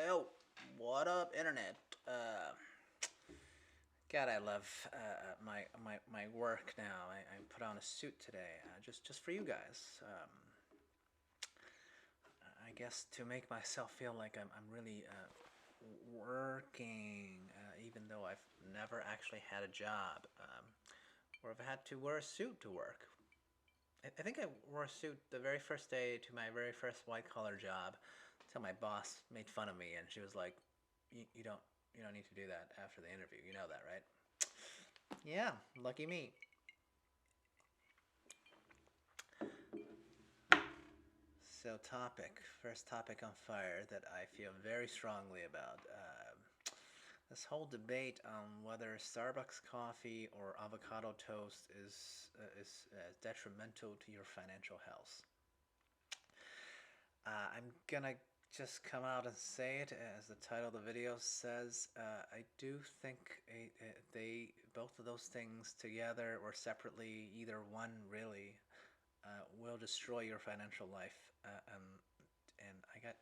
Yo, what up, internet? God, I love my work now. I put on a suit today, just for you guys. I guess to make myself feel like I'm really working, even though I've never actually had a job, or I've had to wear a suit to work. I think I wore a suit the very first day to my very first white collar job, until my boss made fun of me, and she was like, you don't need to do that after the interview. You know that, right?" Yeah, lucky me. So, first topic on fire that I feel very strongly about. This whole debate on whether Starbucks coffee or avocado toast is detrimental to your financial health. I'm gonna just come out and say it, as the title of the video says. I do think they both of those things together or separately, either one really, will destroy your financial life. And I got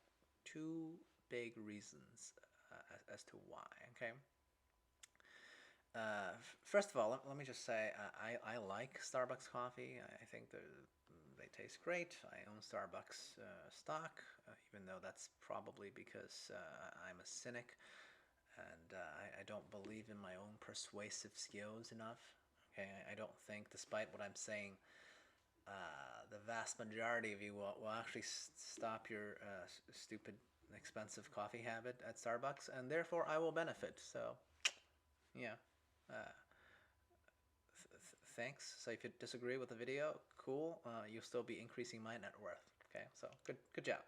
two big reasons as to why. Okay. First of all, let me just say, I like Starbucks coffee. I think they taste great. I own Starbucks stock, even though that's probably because I'm a cynic and I don't believe in my own persuasive skills enough. Okay, I don't think, despite what I'm saying, the vast majority of you will actually stop your stupid, expensive coffee habit at Starbucks, and therefore I will benefit. So, yeah. Uh, Thanks. So if you disagree with the video, cool. You'll still be increasing my net worth. Okay, so good job.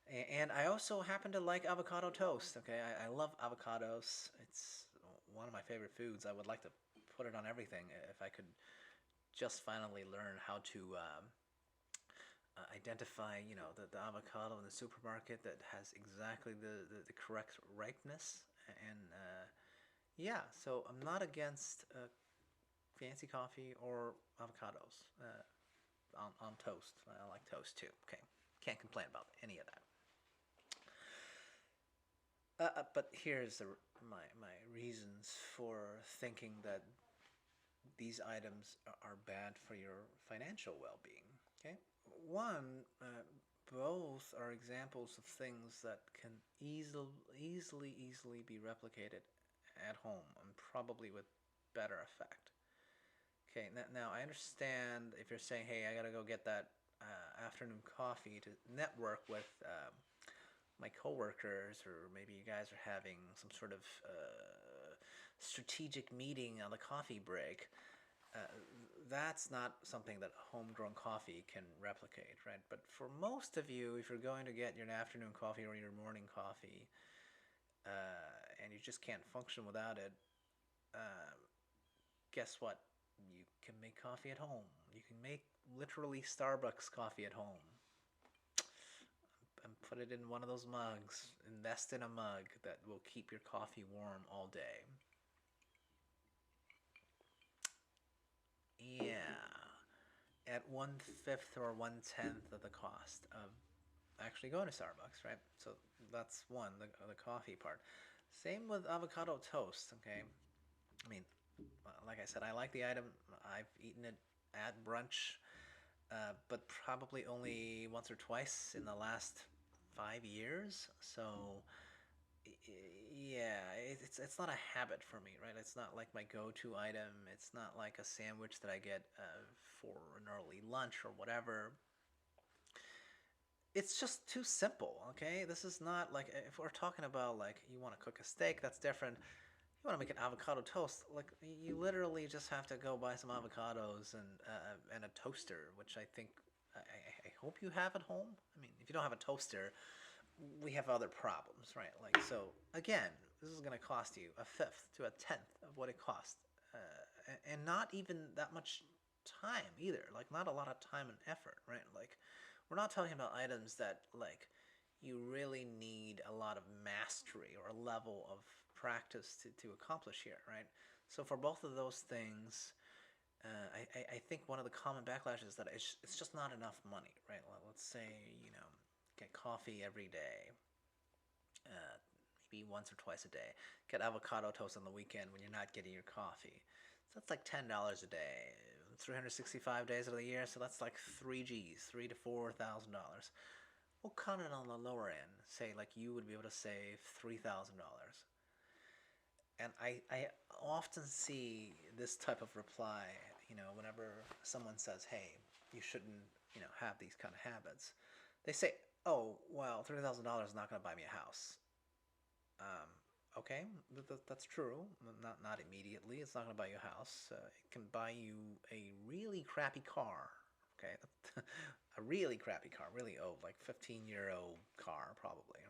And I also happen to like avocado toast. Okay, I love avocados. It's one of my favorite foods. I would like to put it on everything if I could just finally learn how to identify, the avocado in the supermarket that has exactly the correct ripeness. And yeah, so I'm not against fancy coffee or avocados on toast. I like toast too. Okay, can't complain about any of that. But here's my reasons for thinking that these items are bad for your financial well-being. Okay, one, both are examples of things that can easily be replicated at home, and probably with better effect. Okay, now I understand if you're saying, "Hey, I gotta go get that afternoon coffee to network with my coworkers," or maybe you guys are having some sort of strategic meeting on the coffee break. Uh, that's not something that homegrown coffee can replicate, right? But for most of you, if you're going to get your afternoon coffee or your morning coffee, and you just can't function without it, uh, guess what? You can make coffee at home. You can make literally Starbucks coffee at home and put it in one of those mugs. Invest in a mug that will keep your coffee warm all day. Yeah, at 1/5 or 1/10 of the cost of actually going to Starbucks, right? So that's one, the coffee part. Same with avocado toast, okay? I mean, like I said, I like the item. I've eaten it at brunch, but probably only once or twice in the last 5 years. So yeah, it's not a habit for me, right? It's not like my go-to item. It's not like a sandwich that I get for an early lunch or whatever. It's just too simple, okay? This is not like, if we're talking about like you want to cook a steak, that's different. You want to make an avocado toast, like you literally just have to go buy some avocados and a toaster, which I think I hope you have at home. I mean, if you don't have a toaster, we have other problems, right? Like, so again, this is going to cost you a fifth to a tenth of what it cost, and not even that much time either. Like, not a lot of time and effort, right? Like, we're not talking about items that like you really need a lot of mastery or a level of practice to accomplish here, right? So for both of those things, I think one of the common backlashes is that it's just not enough money, right? Let's say, get coffee every day. maybe once or twice a day. Get avocado toast on the weekend when you're not getting your coffee. So that's like $10 a day, 365 days of the year. So that's like 3 G's, $3,000 to $4,000. We'll count it on the lower end. Say like you would be able to save $3,000. And I often see this type of reply, whenever someone says, hey, you shouldn't, have these kind of habits. They say, oh, well, $3,000 is not going to buy me a house. Okay, that's true. Not immediately. It's not going to buy you a house. It can buy you a really crappy car. Okay, a really crappy car, really old, like 15-year-old car, probably,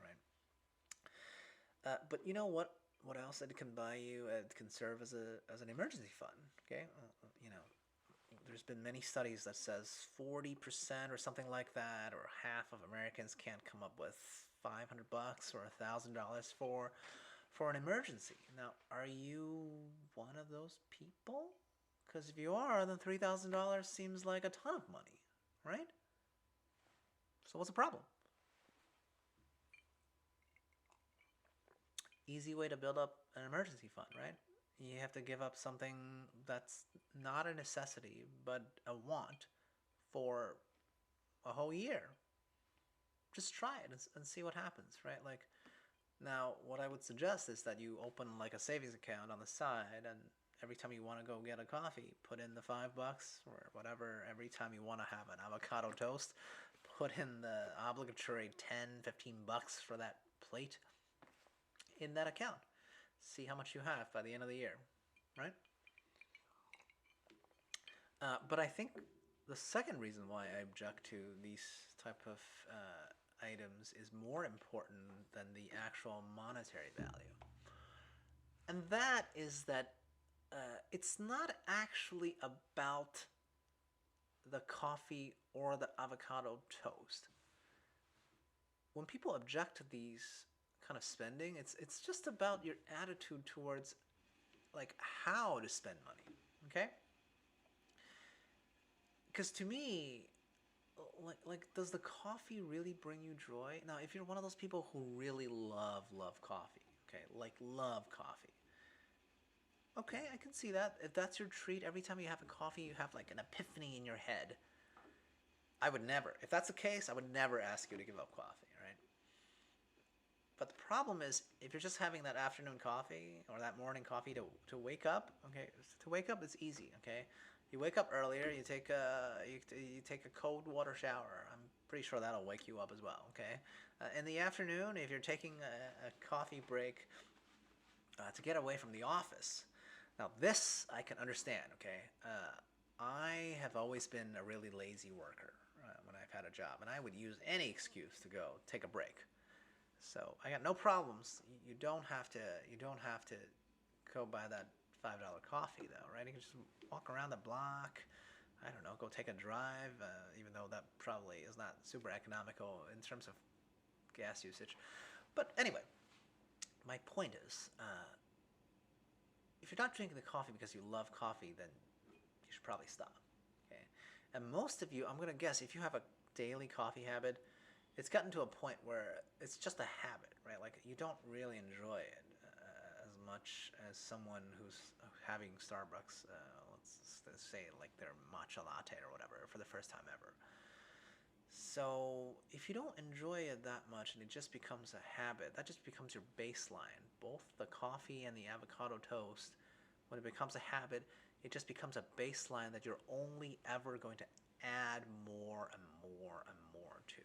right? But you know what? What else it can buy you? It can serve as an emergency fund. Okay, there's been many studies that says 40% or something like that, or half of Americans can't come up with $500 or $1,000 for an emergency. Now, are you one of those people? Because if you are, then $3,000 seems like a ton of money, right? So what's the problem? Easy way to build up an emergency fund, right? You have to give up something that's not a necessity but a want for a whole year. Just try it and see what happens, right? Like, now what I would suggest is that you open like a savings account on the side, and every time you want to go get a coffee, put in the $5 or whatever. Every time you want to have an avocado toast, put in the obligatory 10, $15 for that plate in that account. See how much you have by the end of the year, right? But I think the second reason why I object to these type of items is more important than the actual monetary value, and that is that it's not actually about the coffee or the avocado toast. When people object to these kind of spending, it's just about your attitude towards like how to spend money. Okay? Because to me, like does the coffee really bring you joy? Now, if you're one of those people who really love coffee, okay, like love coffee. Okay, I can see that. If that's your treat, every time you have a coffee, you have like an epiphany in your head. I would never. If that's the case, I would never ask you to give up coffee, right? But the problem is, if you're just having that afternoon coffee or that morning coffee to wake up, okay, to wake up it's easy, okay. You wake up earlier, you take a cold water shower. I'm pretty sure that'll wake you up as well, okay. In the afternoon, if you're taking a coffee break to get away from the office, now this I can understand, okay. I have always been a really lazy worker when I've had a job, and I would use any excuse to go take a break. So I got no problems. You don't have to. You don't have to go buy that $5 coffee though, right? You can just walk around the block. I don't know. Go take a drive. Even though that probably is not super economical in terms of gas usage. But anyway, my point is, if you're not drinking the coffee because you love coffee, then you should probably stop. Okay. And most of you, I'm gonna guess, if you have a daily coffee habit, it's gotten to a point where it's just a habit, right? Like you don't really enjoy it as much as someone who's having Starbucks, let's say like their matcha latte or whatever for the first time ever. So if you don't enjoy it that much and it just becomes a habit, that just becomes your baseline. Both the coffee and the avocado toast, when it becomes a habit, it just becomes a baseline that you're only ever going to add more and more and more to.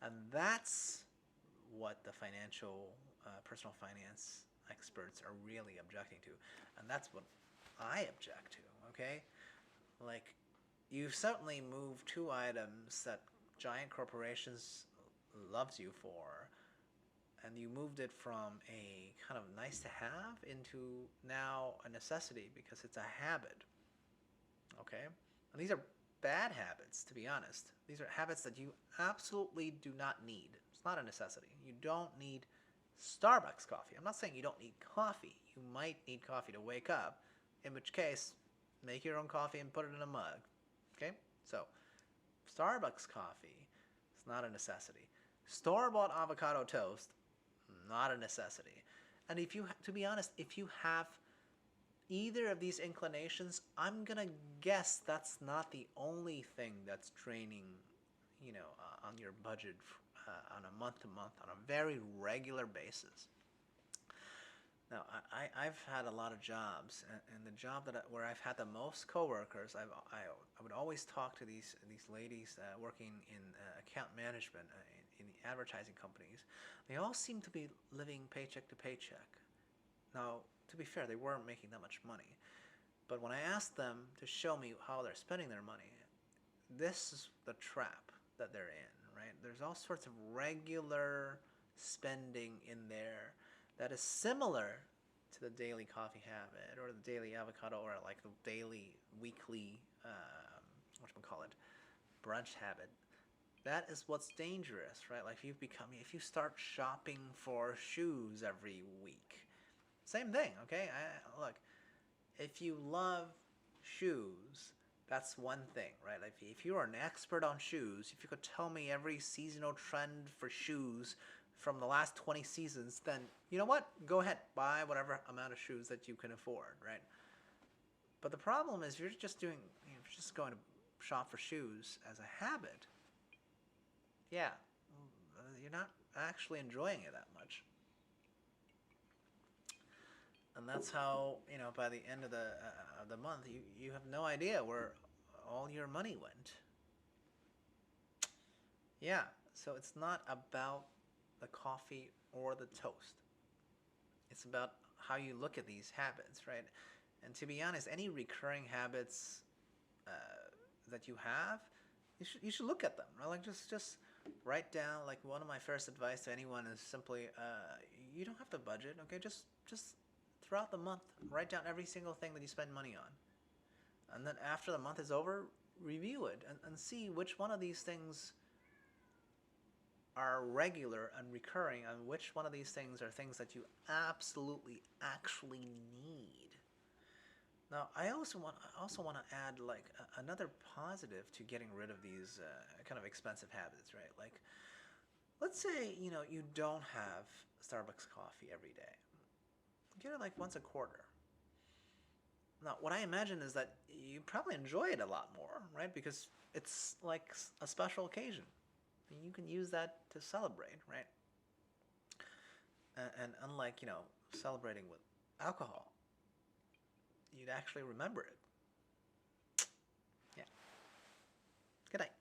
And that's what the personal finance experts are really objecting to. And that's what I object to, okay? Like, you've certainly moved two items that giant corporations loves you for, and you moved it from a kind of nice to have into now a necessity because it's a habit, okay? And these are bad habits, to be honest. These are habits that you absolutely do not need. It's not a necessity. You don't need Starbucks coffee. I'm not saying you don't need coffee. You might need coffee to wake up, in which case, make your own coffee and put it in a mug. Okay? So, Starbucks coffee is not a necessity. Store-bought avocado toast, not a necessity. And if you, to be honest, if you have either of these inclinations, I'm gonna guess that's not the only thing that's draining, on your budget on a month to month, on a very regular basis. Now, I've had a lot of jobs, and the job where I've had the most coworkers, I would always talk to these ladies working in account management in the advertising companies. They all seem to be living paycheck to paycheck. Now, to be fair, they weren't making that much money. But when I asked them to show me how they're spending their money, this is the trap that they're in, right? There's all sorts of regular spending in there that is similar to the daily coffee habit or the daily avocado or like the daily, weekly, whatchamacallit, brunch habit. That is what's dangerous, right? Like if you start shopping for shoes every week, same thing, okay? Look, if you love shoes, that's one thing, right? Like if you are an expert on shoes, if you could tell me every seasonal trend for shoes from the last 20 seasons, then you know what? Go ahead, buy whatever amount of shoes that you can afford, right? But the problem is you're just going to shop for shoes as a habit. Yeah, you're not actually enjoying it that much. And that's how, by the end of the month, you have no idea where all your money went. Yeah, so it's not about the coffee or the toast. It's about how you look at these habits, right? And to be honest, any recurring habits uh, that you have, you should look at them, right? Like just write down. Like one of my first advice to anyone is simply, you don't have to budget, okay? Just throughout the month, write down every single thing that you spend money on, and then after the month is over, review it and see which one of these things are regular and recurring, and which one of these things are things that you absolutely actually need. Now, I also want to add like another positive to getting rid of these kind of expensive habits, right? Like, let's say you don't have Starbucks coffee every day. Get it like once a quarter. Now, what I imagine is that you probably enjoy it a lot more, right? Because it's like a special occasion. You can use that to celebrate, right? And unlike, celebrating with alcohol, you'd actually remember it. Yeah. Good night.